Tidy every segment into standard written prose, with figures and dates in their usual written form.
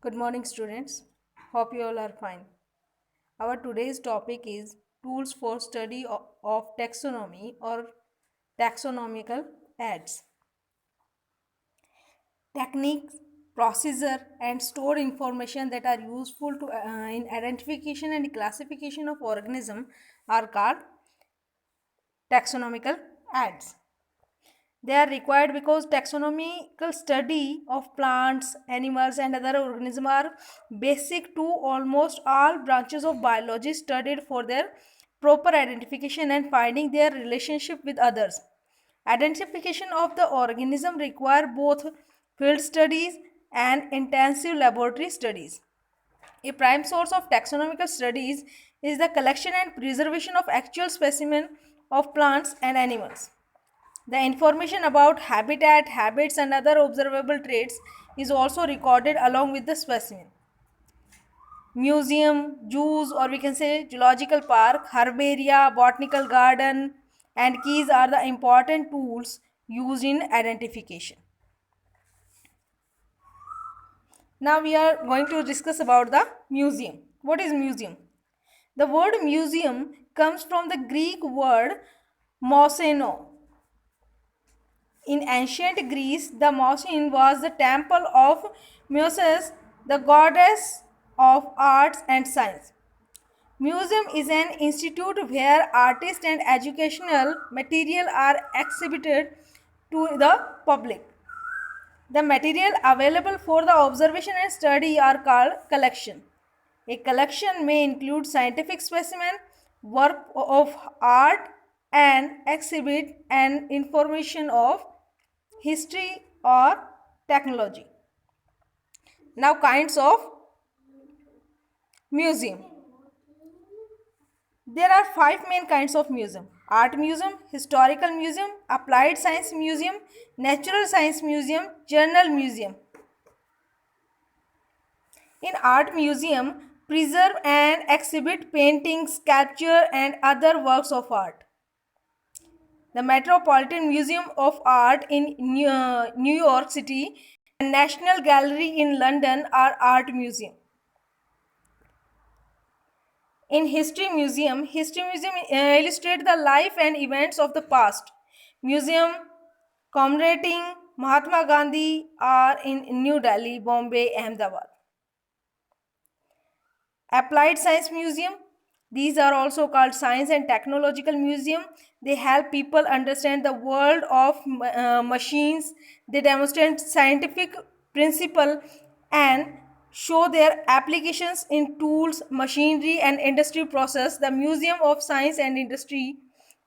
Good morning, students. Hope you all are fine. Our today's topic is tools for study of taxonomy or taxonomical ads. Techniques, procedure, and stored information that are useful to in identification and classification of organism are called taxonomical ads. They are required because taxonomical study of plants, animals, and other organisms are basic to almost all branches of biology studied for their proper identification and finding their relationship with others. Identification of the organism require both field studies and intensive laboratory studies. A prime source of taxonomical studies is the collection and preservation of actual specimens of plants and animals. The information about habitat, habits, and other observable traits is also recorded along with the specimen. Museum, zoos, or we can say zoological park, herbaria, botanical garden, and keys are the important tools used in identification. Now we are going to discuss about the museum. What is museum? The word museum comes from the Greek word mouseno. In ancient Greece, the Mausoleum was the temple of Muses, the goddess of arts and science. Museum is an institute where artists and educational material are exhibited to the public. The material available for the observation and study are called collection. A collection may include scientific specimen, work of art, and exhibit and information of history or technology. Now, kinds of museum. There are five main kinds of museum: art museum, historical museum, applied science museum, natural science museum, journal museum. In art museum, preserve and exhibit paintings, sculpture, and other works of art. The Metropolitan Museum of Art in New York City and National Gallery in London are art museum. In History Museum illustrate the life and events of the past. Museum commemorating Mahatma Gandhi are in New Delhi, Bombay, Ahmedabad. Applied Science Museum. These are also called Science and Technological Museum. They help people understand the world of machines. They demonstrate scientific principle and show their applications in tools, machinery, and industry process. The Museum of Science and Industry,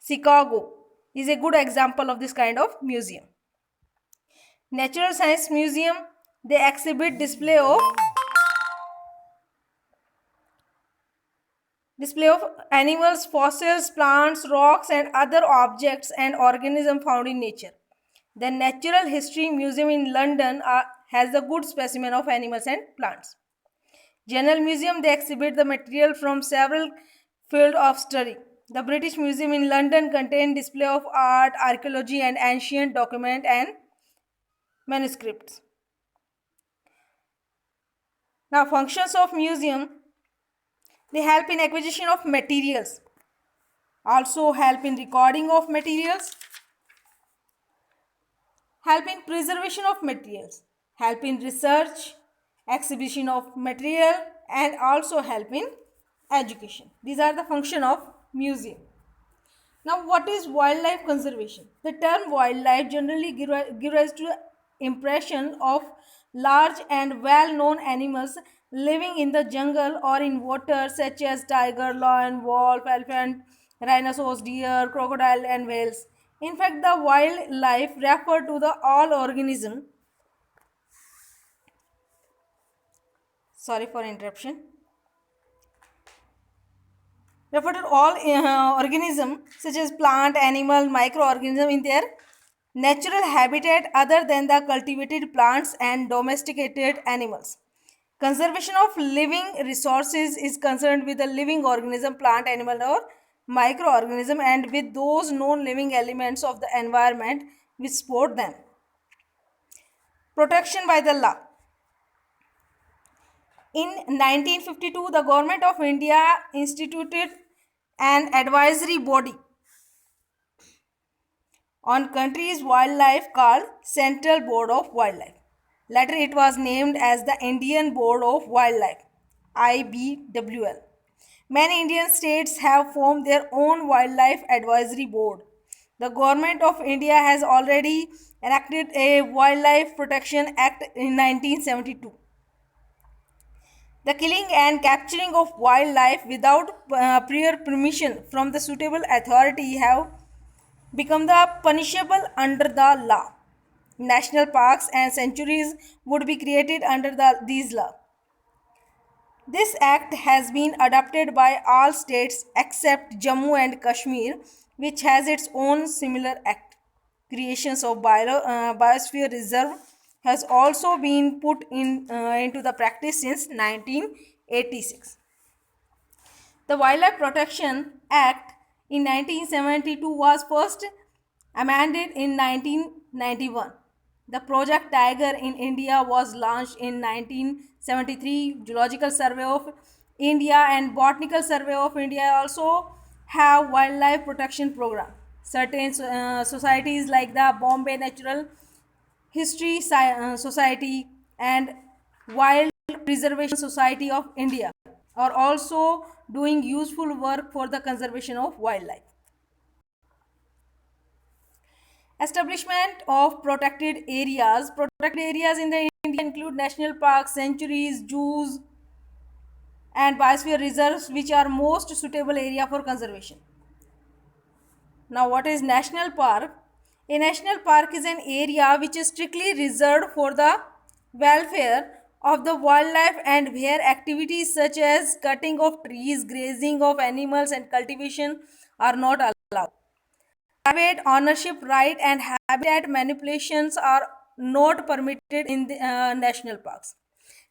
Chicago, is a good example of this kind of museum. Natural Science Museum, they exhibit display of animals, fossils, plants, rocks, and other objects and organisms found in nature. The Natural History Museum in London has a good specimen of animals and plants. Journal Museum, they exhibit the material from several fields of study. The British Museum in London contains display of art, archaeology, and ancient documents and manuscripts. Now, functions of museum: they help in acquisition of materials, also help in recording of materials, help in preservation of materials, help in research, exhibition of material, and also help in education. These are the function of museum. Now, what is wildlife conservation? The term wildlife generally gives rise to impression of large and well-known animals living in the jungle or in water, such as tiger, lion, wolf, elephant, rhinoceros, deer, crocodile, and whales. In fact, the wildlife refer to the all organism. Sorry for interruption. Refer to all organism such as plant, animal, microorganism in their natural habitat other than the cultivated plants and domesticated animals. Conservation of living resources is concerned with the living organism, plant, animal, or microorganism, and with those known living elements of the environment which support them. Protection by the law. In 1952, the Government of India instituted an advisory body on country's wildlife called Central Board of Wildlife. Later, it was named as the Indian Board of Wildlife, IBWL. Many Indian states have formed their own wildlife advisory board. The Government of India has already enacted a Wildlife Protection Act in 1972. The killing and capturing of wildlife without prior permission from the suitable authority have become the punishable under the law. National parks and sanctuaries would be created under these laws. This act has been adopted by all states except Jammu and Kashmir, which has its own similar act. Creations of biosphere reserve has also been put into the practice since 1986. The Wildlife Protection Act in 1972 was first amended in 1991. The Project Tiger in India was launched in 1973. Geological Survey of India and Botanical Survey of India also have wildlife protection program. Certain societies like the Bombay Natural History Society and Wild Preservation Society of India are also doing useful work for the conservation of wildlife. Establishment of protected areas. Protected areas in the India include national parks, sanctuaries, zoos, and biosphere reserves, which are most suitable area for conservation. Now, what is national park? A national park is an area which is strictly reserved for the welfare of the wildlife and where activities such as cutting of trees, grazing of animals, and cultivation are not allowed. Private ownership right and habitat manipulations are not permitted in the national parks.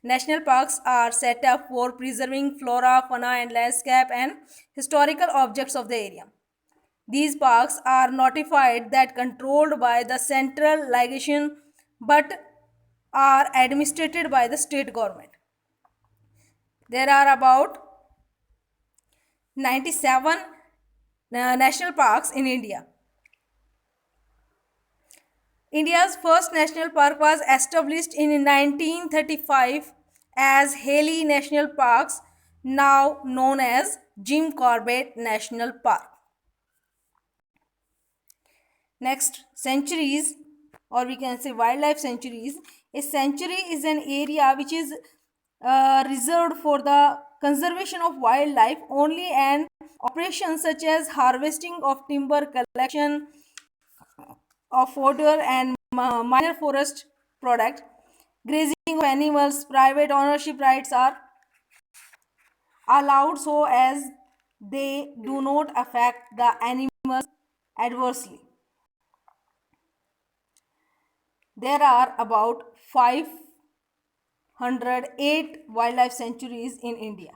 National parks are set up for preserving flora, fauna, and landscape and historical objects of the area. These parks are notified that controlled by the central legation but are administered by the state government. There are about 97 national parks in India. India's first national park was established in 1935 as Haley National Parks, now known as Jim Corbett National Park. Next, sanctuaries, or we can say wildlife sanctuaries. A sanctuary is an area which is reserved for the conservation of wildlife only, and operations such as harvesting of timber, collection of fodder and minor forest product, grazing of animals, private ownership rights are allowed so as they do not affect the animals adversely. There are about 508 wildlife sanctuaries in India.